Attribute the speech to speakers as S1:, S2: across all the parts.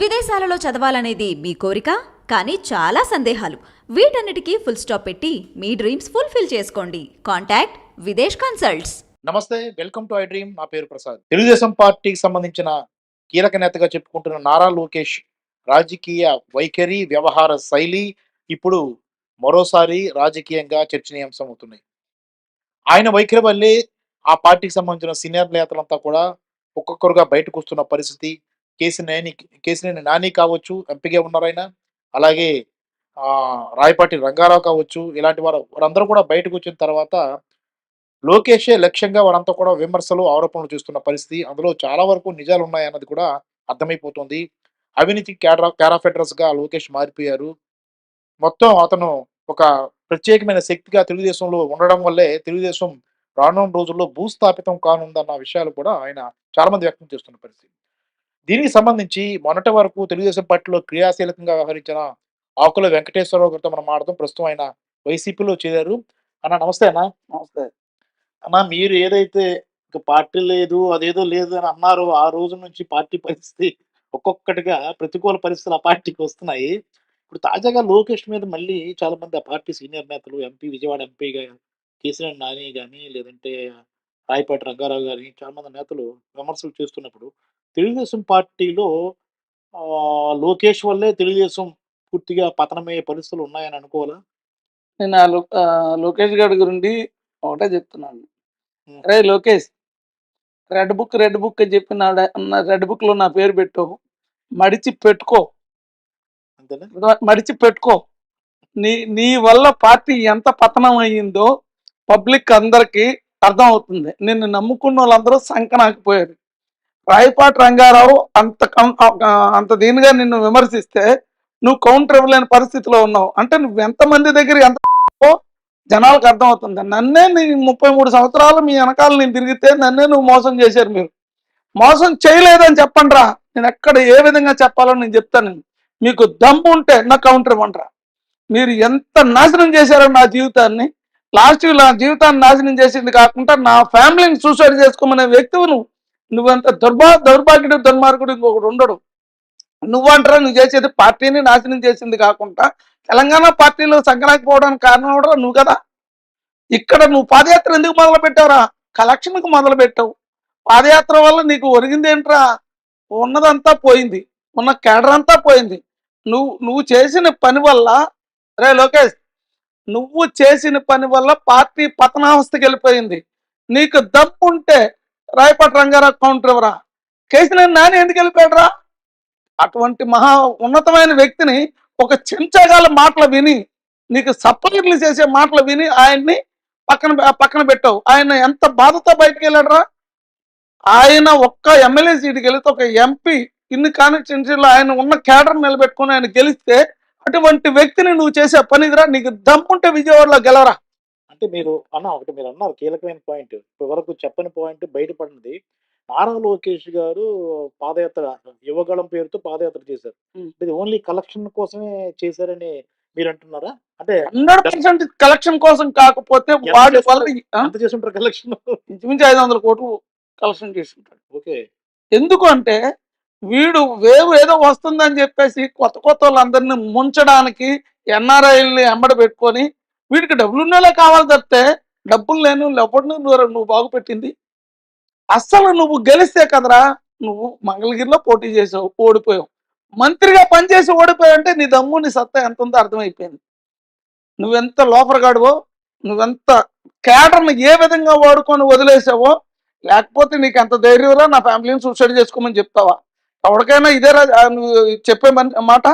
S1: విదేశాలలో చదవాలనేది మీ కోరిక, కానీ చాలా సందేహాలు. వీటన్నిటికీ ఫుల్ స్టాప్ పెట్టి మీ డ్రీమ్స్ ఫుల్ఫిల్ చేసుకోండి. Contact Videsh consults.
S2: నమస్తే, వెల్కమ్ టు ఐ డ్రీమ్. నా పేరు ప్రసాద్. తెలుగుదేశం పార్టీకి సంబంధించిన కీలక నేతగా చెప్పుకుంటున్న నారా లోకేష్ రాజకీయ వైఖరి, వ్యవహార శైలి ఇప్పుడు మరోసారి రాజకీయంగా చర్చనీయాంశం అవుతున్నాయి. ఆయన వైఖరి వల్లే ఆ పార్టీకి సంబంధించిన సీనియర్ నేతలంతా కూడా ఒక్కొక్కరుగా బయటకు వస్తున్న పరిస్థితి. కేసినేని నాని కావచ్చు, ఎంపీగా ఉన్నారు ఆయన. అలాగే రాయపాటి రంగారావు కావచ్చు, ఇలాంటి వారందరూ కూడా బయటకు వచ్చిన తర్వాత లోకేషే లక్ష్యంగా వారంతా కూడా విమర్శలు, ఆరోపణలు చేస్తున్న పరిస్థితి. అందులో చాలా వరకు నిజాలు ఉన్నాయన్నది కూడా అర్థమైపోతుంది. అవినీతి క్యార్ ఆఫ్ అడ్రస్ గా లోకేష్ మారిపోయారు. మొత్తం అతను ఒక ప్రత్యేకమైన శక్తిగా తెలుగుదేశంలో ఉండడం వల్లే తెలుగుదేశం రానున్న రోజుల్లో భూస్థాపితం కానుందన్న విషయాలు కూడా ఆయన చాలా మంది వ్యక్తం చేస్తున్న పరిస్థితి. దీనికి సంబంధించి మొన్నటి వరకు తెలుగుదేశం పార్టీలో క్రియాశీలకంగా వ్యవహరించిన ఆకుల వెంకటేశ్వరరావు గారితో మనం మాట్లాడదాం. ప్రస్తుతం ఆయన వైసీపీలో చేరారు. అన్న నమస్తే అన్న.
S3: నమస్తే.
S2: అన్న, మీరు ఏదైతే ఇక పార్టీ లేదు, అదేదో లేదు అని అన్నారో, ఆ రోజు నుంచి పార్టీ పరిస్థితి ఒక్కొక్కటిగా ప్రతికూల పరిస్థితులు ఆ పార్టీకి వస్తున్నాయి. ఇప్పుడు తాజాగా లోకేష్ మీద మళ్ళీ చాలా మంది ఆ పార్టీ సీనియర్ నేతలు, విజయవాడ ఎంపీగా కేసీఆర్ నాని కానీ, లేదంటే రాయపాటి రంగారావు గారి చాలా మంది నేతలు విమర్శలు చేస్తున్నప్పుడు తెలుగుదేశం పార్టీలో లోకేష్ వల్లే తెలుగుదేశం పూర్తిగా పతనమయ్యే పరిస్థితులు ఉన్నాయని అనుకోవాలా?
S3: నేను లోకేష్ గారి గురించి ఒకటే చెప్తున్నాను. అరే లోకేష్, రెడ్ బుక్ అని చెప్పి రెడ్ బుక్ లో నా పేరు పెట్టు, మడిచి పెట్టుకో,
S2: అంతేనా?
S3: మడిచి పెట్టుకో. నీ వల్ల పార్టీ ఎంత పతనం అయ్యిందో పబ్లిక్ అందరికి అర్థం అవుతుంది. నిన్ను నమ్ముకున్న వాళ్ళందరూ సంకనాకపోయారు. రాయపాటి రంగారావు అంత దీనిగా నిన్ను విమర్శిస్తే నువ్వు కౌంటర్ ఇవ్వలేని పరిస్థితిలో ఉన్నావు. అంటే నువ్వు ఎంతమంది దగ్గర ఎంత జనాలకు అర్థం అవుతుంది. నన్నే నీ 33 సంవత్సరాలు మీ వెనకాల నేను తిరిగితే నన్నే నువ్వు మోసం చేశారు. మీరు మోసం చేయలేదని చెప్పండి రా, నేను ఎక్కడ ఏ విధంగా చెప్పాలో నేను చెప్తాను. మీకు దమ్ము ఉంటే నా కౌంటర్ ఇవ్వండిరా. మీరు ఎంత నాశనం చేశారో నా జీవితాన్ని, నా జీవితాన్ని నాశనం చేసింది కాకుండా నా ఫ్యామిలీని సూసైడ్ చేసుకోమనే వ్యక్తివి నువ్వెంత దౌర్భాగ్యుడు, దుర్మార్గుడు ఇంకొకటి ఉండడు. నువ్వంటారా నువ్వు చేసేది పార్టీని నాశనం చేసింది కాకుండా తెలంగాణ పార్టీలో సంకనాకపోవడానికి కారణం కూడా నువ్వు కదా. ఇక్కడ నువ్వు పాదయాత్ర ఎందుకు మొదలు పెట్టావురా? కలెక్షన్కు మొదలు పెట్టావు. పాదయాత్ర వల్ల నీకు ఒరిగింది ఏంట్రా? ఉన్నదంతా పోయింది, ఉన్న కేడర్ అంతా పోయింది. నువ్వు చేసిన పని వల్ల, రే లోకేష్, నువ్వు చేసిన పని వల్ల పార్టీ పతనావస్థకి వెళ్ళిపోయింది. నీకు దమ్ము ఉంటే రాయపాటి రంగారావు కౌంటర్ ఇవ్వరా. కేసీఆర్ నాని ఎందుకు వెళ్ళిపోయాడురా? అటువంటి మహా ఉన్నతమైన వ్యక్తిని ఒక చెంచగాల మాటలు విని, నీకు సప్లైర్లు చేసే మాటలు విని ఆయన్ని పక్కన పెట్టావు. ఆయన ఎంత బాధతో బయటకు వెళ్ళాడరా? ఆయన ఒక్క ఎమ్మెల్యే సీటుకి వెళితే ఒక ఎంపీ ఇన్ని కాన్స్టిట్యున్సీలో ఆయన ఉన్న కేడర్ నిలబెట్టుకుని ఆయన గెలిస్తే అటువంటి వ్యక్తిని నువ్వు చేసే పనిదిరా. నీకు దమ్ముంటే విజయవాడలో గెలవరా.
S2: అంటే మీరు అన్నారు కీలకమైన పాయింట్, ఇప్పటి వరకు చెప్పని పాయింట్ బయటపడినది. నారా లోకేష్ గారు పాదయాత్ర యువగళం పేరుతో పాదయాత్ర చేశారు. ఇది ఓన్లీ కలెక్షన్ కోసమే చేశారని మీరు అంటున్నారా? అంటే
S3: 100% కలెక్షన్ కోసం కాకపోతే వాడి వల్ల
S2: ఎంత చేస్తుంటారు కలెక్షన్?
S3: ఇంచుమించు 500 కోట్లు కలెక్షన్ చేస్తుంటాడు.
S2: ఓకే.
S3: ఎందుకు అంటే వీడు వేవ్ ఏదో వస్తుందని చెప్పేసి కొత్త వాళ్ళందరినీ ముంచడానికి ఎన్ఆర్ఐల్ని ఎంబడ పెట్టుకొని వీడికి డబ్బులు ఉన్నోళ్ళే కావాలి తప్పితే డబ్బులు లేని ఎవరిని నువ్వు బాగుపెట్టింది. అస్సలు నువ్వు గెలిస్తే కదరా, నువ్వు మంగళగిరిలో పోటీ చేసావు, ఓడిపోయావు. మంత్రిగా పనిచేసి ఓడిపోయావంటే నీ దమ్ము, నీ సత్తా ఎంత ఉందో అర్థమైపోయింది. నువ్వెంత లోపరగాడువో, నువ్వెంత కేడర్ని ఏ విధంగా వాడుకొని వదిలేసావో. లేకపోతే నీకు ఎంత ధైర్యంరా నా ఫ్యామిలీని సూసైడ్ చేసుకోమని చెప్తావా? ఎవరికైనా ఇదే నువ్వు చెప్పే మాట?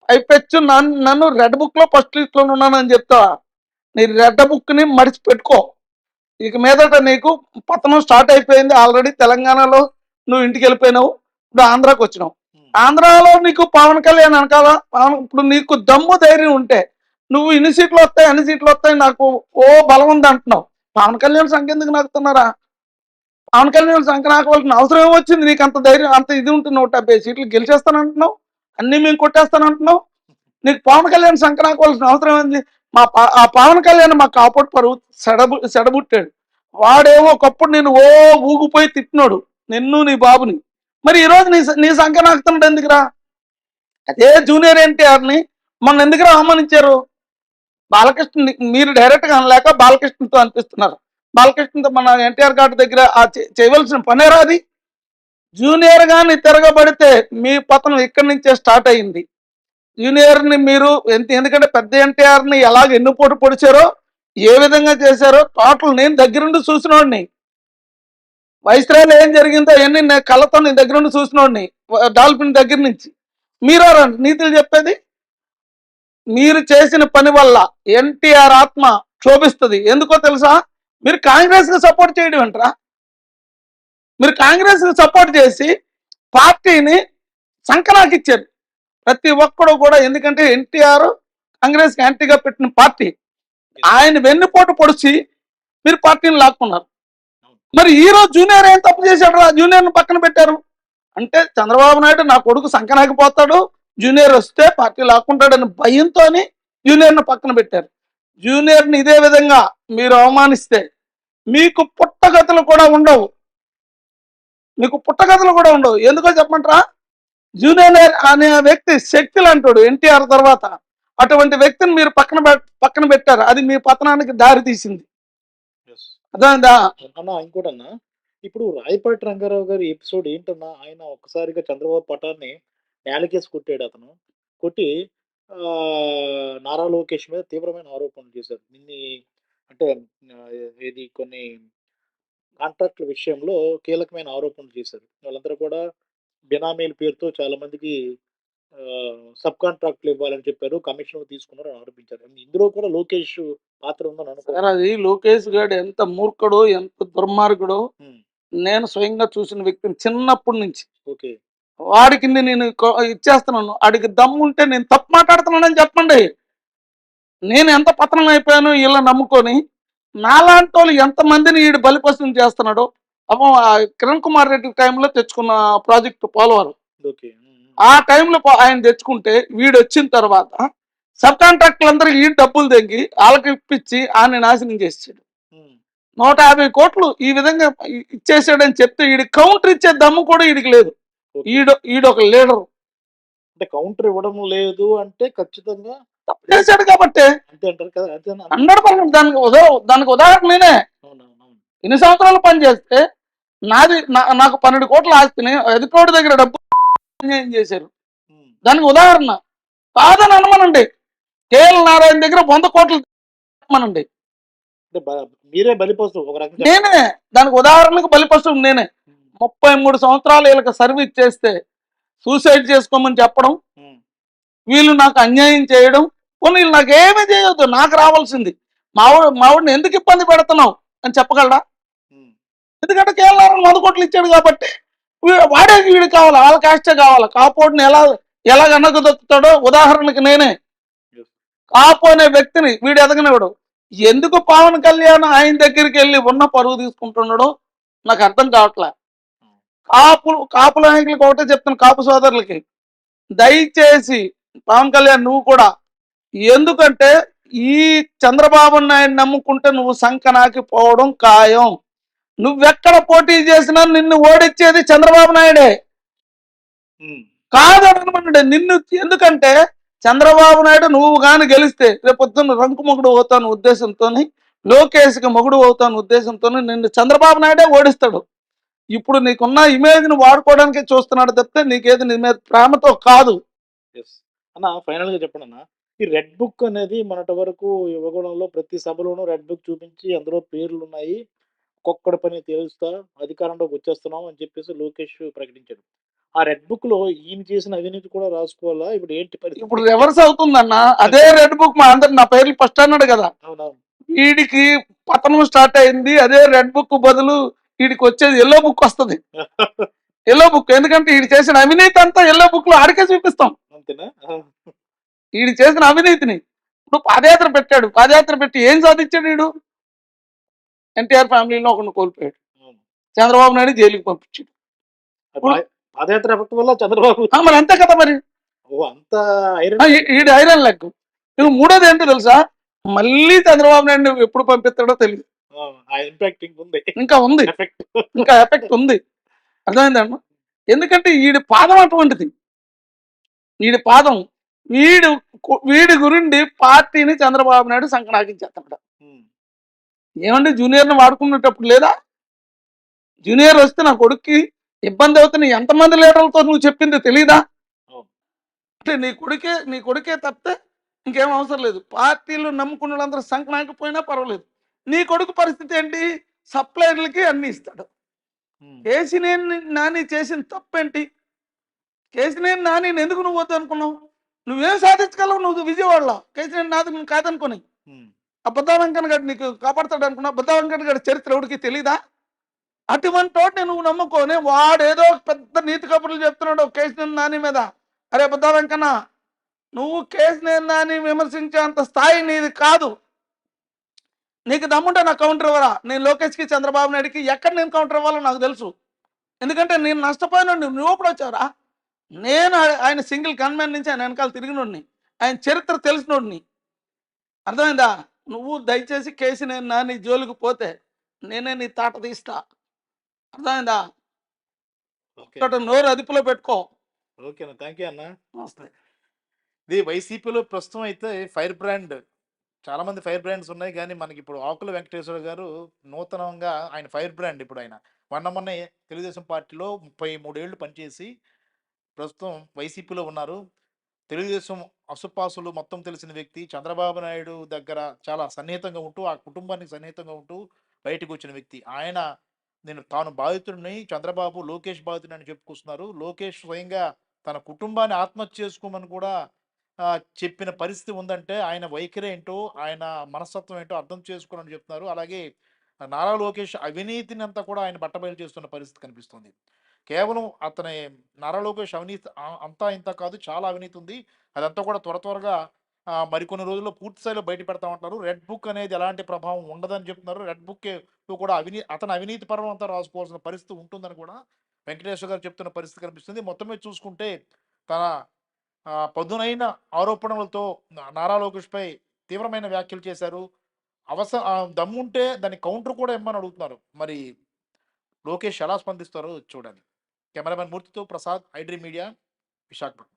S3: అయిపెచ్చు నన్ను రెడ్ బుక్ లో ఫస్ట్ లిస్ట్ లో ఉన్నానని చెప్తావా? నీ రెడ్ బుక్ ని మడిచి పెట్టుకో. ఇక మీదట నీకు పతనం స్టార్ట్ అయిపోయింది. ఆల్రెడీ తెలంగాణలో నువ్వు ఇంటికి వెళ్ళిపోయినావు, ఇప్పుడు ఆంధ్రాకి వచ్చినావు. ఆంధ్రాలో నీకు పవన్ కళ్యాణ్ అనకాల. ఇప్పుడు నీకు దమ్ము ధైర్యం ఉంటే నువ్వు ఇన్ని సీట్లు వస్తాయి, అన్ని సీట్లు వస్తాయి, నాకు బలం ఉంది అంటున్నావు. పవన్ కళ్యాణ్ సంఖ్య ఎందుకు నాకుతున్నారా? పవన్ కళ్యాణ్ సంఖ్య నాకవలసిన అవసరం ఏమొచ్చింది? నీకు అంత ధైర్యం, అంత ఇది ఉంటుంది. 170 సీట్లు గెలిచేస్తానంటున్నావు, అన్ని మేము కొట్టేస్తానంటున్నావు. నీకు పవన్ కళ్యాణ్ సంఖ్య నాకవలసిన అవసరం ఏంది? ఆ పవన్ కళ్యాణ్ మా కాపాడు పరువు సెడబుట్టాడు. వాడేమో ఒకప్పుడు నేను ఊగిపోయి తిట్టినాడు, నిన్ను నీ బాబుని. మరి ఈ రోజు నీ సంఖ్య నాకుతున్నాడు ఎందుకురా? అదే జూనియర్ ఎన్టీఆర్ని మొన్న ఎందుకురా అవమానించారు? బాలకృష్ణ మీరు డైరెక్ట్ గా అనలేక బాలకృష్ణతో అనిపిస్తున్నారు. బాలకృష్ణతో మన ఎన్టీఆర్ గారి దగ్గర చేయవలసిన పనేరా అది? జూనియర్ గాని తిరగబడితే మీ పతనం ఇక్కడి నుంచే స్టార్ట్ అయింది. జూనియర్ ని మీరు ఎందుకంటే పెద్ద ఎన్టీఆర్ ని ఎలాగ ఎన్నుపోటు పొడిచారో, ఏ విధంగా చేశారో టోటల్ నేను దగ్గరుండి చూసినోడిని. వైస్రాయల్ ఏం జరిగిందో అవన్నీ నేను కళ్ళతో నేను దగ్గరుండి చూసినోడిని, డాల్ఫిన్ దగ్గర నుంచి. మీరెవరా నీతులు చెప్పేది? మీరు చేసిన పని వల్ల ఎన్టీఆర్ ఆత్మ క్షోభిస్తుంది. ఎందుకో తెలుసా? మీరు కాంగ్రెస్ కి సపోర్ట్ చేయడం అంటారా? మీరు కాంగ్రెస్ కి సపోర్ట్ చేసి పార్టీని సంకనాకిచ్చారు ప్రతి ఒక్కడు కూడా. ఎందుకంటే ఎన్టీఆర్ కాంగ్రెస్ కి యాంటీగా పెట్టిన పార్టీ. ఆయన వెన్నుపోటు పొడిచి మీరు పార్టీని లాక్కున్నారు. మరి ఈ రోజు జూనియర్ ఏం తప్పు చేశాడు రా? జూనియర్ ను పక్కన పెట్టారు అంటే చంద్రబాబు నాయుడు నా కొడుకు సంకనాకిపోతాడు, జూనియర్ వస్తే పార్టీ లాక్కుంటాడని భయంతో జూనియర్ ను పక్కన పెట్టారు. జూనియర్ ని ఇదే విధంగా మీరు అవమానిస్తే మీకు పుట్టగతులు కూడా ఉండవు. ఎందుకో చెప్పమంటారా? జూనియర్ అనే వ్యక్తి శక్తి లాంటోడు ఎన్టీఆర్ తర్వాత. అటువంటి వ్యక్తిని మీరు పక్కన పెట్టారు. అది మీ పతనానికి దారి తీసింది. అర్థమైందా?
S2: అన్న ఇంకోటన్నా, ఇప్పుడు రాయపాటి రంగారావు గారి ఎపిసోడ్ ఏంటన్నా, ఆయన ఒక్కసారిగా చంద్రబాబు పటాన్ని నేలకేసి కొట్టాడు. అతను కొట్టి నారా లోకేష్ మీద తీవ్రమైన ఆరోపణలు చేశారు. అంటే ఇది కొన్ని కాంట్రాక్ట్ల విషయంలో కీలకమైన ఆరోపణలు చేశారు. వాళ్ళందరూ కూడా బినామీల పేరుతో చాలా మందికి సబ్ కాంట్రాక్ట్లు ఇవ్వాలని చెప్పారు, కమిషన్ తీసుకున్నారు అని ఆరోపించారు. ఇందులో కూడా లోకేష్ పాత్ర ఉందని అనుకుంటున్నారు.
S3: అది లోకేష్ గారు ఎంత మూర్ఖుడో, ఎంత దుర్మార్గుడో నేను స్వయంగా చూసిన వ్యక్తిని చిన్నప్పటి నుంచి.
S2: ఓకే,
S3: వాడికి నేను ఇచ్చేస్తున్నాను. వాడికి దమ్ము ఉంటే నేను తప్పు మాట్లాడుతున్నానని చెప్పండి. నేను ఎంత పతనం అయిపోయాను వీళ్ళ నమ్ముకొని. నాలాంటి వాళ్ళు ఎంతమందిని వీడు బలిపశం చేస్తున్నాడో. అప్పుడు కిరణ్ కుమార్ రెడ్డి టైంలో తెచ్చుకున్న ప్రాజెక్టు పోలవరం.
S2: ఓకే,
S3: ఆ టైంలో ఆయన తెచ్చుకుంటే వీడు వచ్చిన తర్వాత సబ్ కాంట్రాక్టర్లందరికీ ఈ డబ్బులు తెంగి వాళ్ళకి ఇప్పించి ఆయన నాశనం చేసాడు. 150 కోట్లు ఈ విధంగా ఇచ్చేసాడని చెప్తే వీడి కౌంటర్ ఇచ్చే దమ్ము కూడా వీడికి లేదు. ఈడొక లీడర్.
S2: అంటే కౌంటర్ ఇవ్వడం లేదు అంటే ఖచ్చితంగా
S3: తప్పు చేశాడు కాబట్టి
S2: అంతే అంటారు కదా.
S3: 100% దానికి ఉదాహరణ నేనే. ఇన్ని సంవత్సరాలు పనిచేస్తే నాకు 12 కోట్ల ఆస్తిని ఎదుకోటి దగ్గర డబ్బు అన్యాయం చేశారు. దానికి ఉదాహరణ కాదని అనమనండి. కేఎల్ నారాయణ దగ్గర 100 కోట్లు అనమనండి.
S2: మీరే బలిపశు ఒక రకంగా.
S3: నేనే దానికి ఉదాహరణకు బలిపశువు నేనే. 33 సంవత్సరాలు వీళ్ళకి సర్వీస్ చేస్తే సూసైడ్ చేసుకోమని చెప్పడం, వీళ్ళు నాకు అన్యాయం చేయడం. పోనీ వీళ్ళు నాకు ఏమీ చేయొద్దు, నాకు రావాల్సింది. మావిడిని ఎందుకు ఇబ్బంది పెడుతున్నావు అని చెప్పగలరా? ఎందుకంటే కేఎల్ నారాయణ 100 కోట్లు ఇచ్చాడు కాబట్టి వాడే వీడు కావాలి, వాళ్ళ కాస్టే కావాలి. కాపోడిని ఎలా వెనకదొక్కుతాడో ఉదాహరణకి నేనే. కాపు అనే వ్యక్తిని వీడు ఎదగనివాడు. ఎందుకు పవన్ కళ్యాణ్ ఆయన దగ్గరికి వెళ్ళి ఉన్న పరువు తీసుకుంటున్నాడో నాకు అర్థం కావట్లే. కాపు నాయకులకి ఒకటే చెప్తాను, కాపు సోదరులకి, దయచేసి పవన్ కళ్యాణ్ నువ్వు కూడా, ఎందుకంటే ఈ చంద్రబాబు నాయుడు నమ్ముకుంటే నువ్వు సంకనాకి పోవడం ఖాయం. నువ్వెక్కడ పోటీ చేసినా నిన్ను ఓడించేది చంద్రబాబు నాయుడే కాదనమండి నిన్ను. ఎందుకంటే చంద్రబాబు నాయుడు నువ్వు కానీ గెలిస్తే రేపొద్దున్న రంకు మొగుడు అవుతాను ఉద్దేశంతో, లోకేష్కి మొగుడు అవుతాను ఉద్దేశంతో నిన్ను చంద్రబాబు నాయుడే ఓడిస్తాడు. ఇప్పుడు నీకున్న ఇమేజ్ ను వాడుకోవడానికే చూస్తున్నాడు తప్పితే నీకేది నీ మీద ప్రేమతో కాదు.
S2: అన్న ఫైనల్ గా చెప్పండి అన్న, ఈ రెడ్ బుక్ అనేది మొన్నటి వరకు ఇవ్వడంలో ప్రతి సభలోనూ రెడ్ బుక్ చూపించి అందులో పేర్లు ఉన్నాయి, ఒక్కొక్కడి పని తేలుస్తా అధికారంలోకి వచ్చేస్తున్నాం అని చెప్పేసి లోకేష్ ప్రకటించాడు. ఆ రెడ్ బుక్ లో ఈయన చేసిన అవినీతి కూడా రాసుకోవాలా? ఇప్పుడు ఏంటి పరిస్థితి?
S3: ఇప్పుడు రివర్స్ అవుతుందన్న. అదే రెడ్ బుక్ మా అందరు నా పేర్లు ఫస్ట్ అన్నాడు కదా, వీడికి పతనం స్టార్ట్ అయింది. అదే రెడ్ బుక్ బదులు వీడికి వచ్చేది ఎల్లో బుక్ వస్తుంది. ఎల్లో బుక్ ఎందుకంటే వీడు చేసిన అవినీతి అంతా ఎల్లో బుక్ లో ఆడికే చూపిస్తాం.
S2: అంతేనా?
S3: వీడు చేసిన అవినీతిని. ఇప్పుడు పాదయాత్ర పెట్టాడు, పాదయాత్ర పెట్టి ఏం సాధించాడు వీడు? ఎన్టీఆర్ ఫ్యామిలీలో ఒకరిని కోల్పోయాడు, చంద్రబాబు నాయుడు జైలుకి పంపించాడు.
S2: పాదయాత్ర వల్ల చంద్రబాబు
S3: మరి అంతే కదా మరి.
S2: అంత
S3: ఈడు ఐరన్ లెగ్. నువ్వు మూడోది ఏంటో తెలుసా? మళ్ళీ చంద్రబాబు నాయుడు ఎప్పుడు పంపిస్తాడో తెలియదు. ఇంకా ఉంది, ఇంకా ఎఫెక్ట్ ఉంది. అర్థమైందమ్మా? ఎందుకంటే వీడి పాదం అటువంటిది. వీడి పాదం వీడి గురించి పార్టీని చంద్రబాబు నాయుడు సంకనాకించేస్తున్నాడు. ఏమండి జూనియర్ని వాడుకునేటప్పుడు లేదా? జూనియర్ వస్తే నా కొడుక్కి ఇబ్బంది అవుతుంది ఎంతమంది లీడర్లతో నువ్వు చెప్పింది తెలీదా? అంటే నీ కొడుకే తప్పితే ఇంకేం అవసరం లేదు. పార్టీలు నమ్ముకున్న వాళ్ళందరూ సంకనాకపోయినా పర్వాలేదు. నీ కొడుకు పరిస్థితి ఏంటి? సప్లైర్లకి అన్ని ఇస్తాడు. కేసినేని నాని చేసిన తప్పేంటి? కేసినేని నానిని ఎందుకు నువ్వు వద్దు అనుకున్నావు? నువ్వేం సాధించగలవు నువ్వు విజయవాడలో కేసినేని నాని కాదనుకొని? ఆ బుద్ధా వెంకన్న గారు నీకు కాపాడతాడు అనుకున్నా? బుద్ధా వెంకన్న గారి చరిత్ర ఎవరికి తెలీదా? అటువంటి వాటిని నువ్వు నమ్ముకొని వాడేదో పెద్ద నీతి కబుర్లు చెప్తున్నాడు కేసినేని నాని మీద. అరే బుద్ధా వెంకన్న, నువ్వు కేసినేని నాని విమర్శించేంత స్థాయి నీది కాదు. నీకు దమ్ముంటే నాకు కౌంటర్ ఇవ్వరా? నేను లోకేష్కి చంద్రబాబు నాయుడికి ఎక్కడ నేను కౌంటర్ ఇవ్వాలో నాకు తెలుసు. ఎందుకంటే నేను నష్టపోయిన నువ్వు ఎప్పుడు వచ్చావురా? నేను ఆయన సింగిల్ గన్మ్యాన్ నుంచి ఆయన వెనకాల తిరిగినోడిని, ఆయన చరిత్ర తెలిసినోడిని. అర్థమైందా? నువ్వు దయచేసి కేసినేని నాని జోలికి పోతే నేనే నీ తాట తీస్తా. అర్థమైందా? నోరు అదుపులో పెట్టుకో.
S2: ఓకేనా, థ్యాంక్ యూ అన్న.
S3: నమస్తే.
S2: ఇది వైసీపీలో ప్రస్తుతం అయితే ఫైర్ బ్రాండ్, చాలా మంది ఫైర్ బ్రాండ్స్ ఉన్నాయి, కానీ మనకి ఇప్పుడు ఆకుల వెంకటేశ్వర గారు నూతనంగా ఆయన ఫైర్ బ్రాండ్. ఇప్పుడు ఆయన మొన్నే తెలుగుదేశం పార్టీలో 33 ఏళ్ళు పనిచేసి ప్రస్తుతం వైసీపీలో ఉన్నారు. తెలుగుదేశం అసుపాసులు మొత్తం తెలిసిన వ్యక్తి. చంద్రబాబు నాయుడు దగ్గర చాలా సన్నిహితంగా ఉంటూ, ఆ కుటుంబానికి సన్నిహితంగా ఉంటూ బయటకు వచ్చిన వ్యక్తి ఆయన. తాను బాధితుడిని, చంద్రబాబు లోకేష్ బాధితుడిని అని చెప్పుకొస్తున్నారు. లోకేష్ స్వయంగా తన కుటుంబాన్ని ఆత్మహత్య చేసుకోమని కూడా చెప్పిన పరిస్థితి ఉందంటే ఆయన వైఖరి ఏంటో, ఆయన మనస్తత్వం ఏంటో అర్థం చేసుకోవాలని చెప్తున్నారు. అలాగే నారా లోకేష్ అవినీతిని అంతా కూడా ఆయన బట్టబయలు చేస్తున్న పరిస్థితి కనిపిస్తుంది. కేవలం అతని నారా లోకేష్ అవినీతి అంతా ఇంత కాదు, చాలా అవినీతి ఉంది. అదంతా కూడా త్వరగా మరికొన్ని రోజుల్లో పూర్తి స్థాయిలో బయట పెడతామంటారు. రెడ్ బుక్ అనేది ఎలాంటి ప్రభావం ఉండదని చెప్తున్నారు. రెడ్ బుక్ కూడా అతని అవినీతి పర్వం అంతా రాసుకోవాల్సిన పరిస్థితి ఉంటుందని కూడా వెంకటేశ్వర గారు చెప్తున్న పరిస్థితి కనిపిస్తుంది. మొత్తం మీద చూసుకుంటే తన పదునైన ఆరోపణలతో నారా లోకేష్పై తీవ్రమైన వ్యాఖ్యలు చేశారు. దమ్ముంటే దాన్ని కౌంటర్ కూడా ఇమ్మని అడుగుతున్నారు. మరి లోకేష్ ఎలా స్పందిస్తారో చూడాలి. కెమెరామెన్ మూర్తితో Prasad, I Dream Media, Visakhapatnam.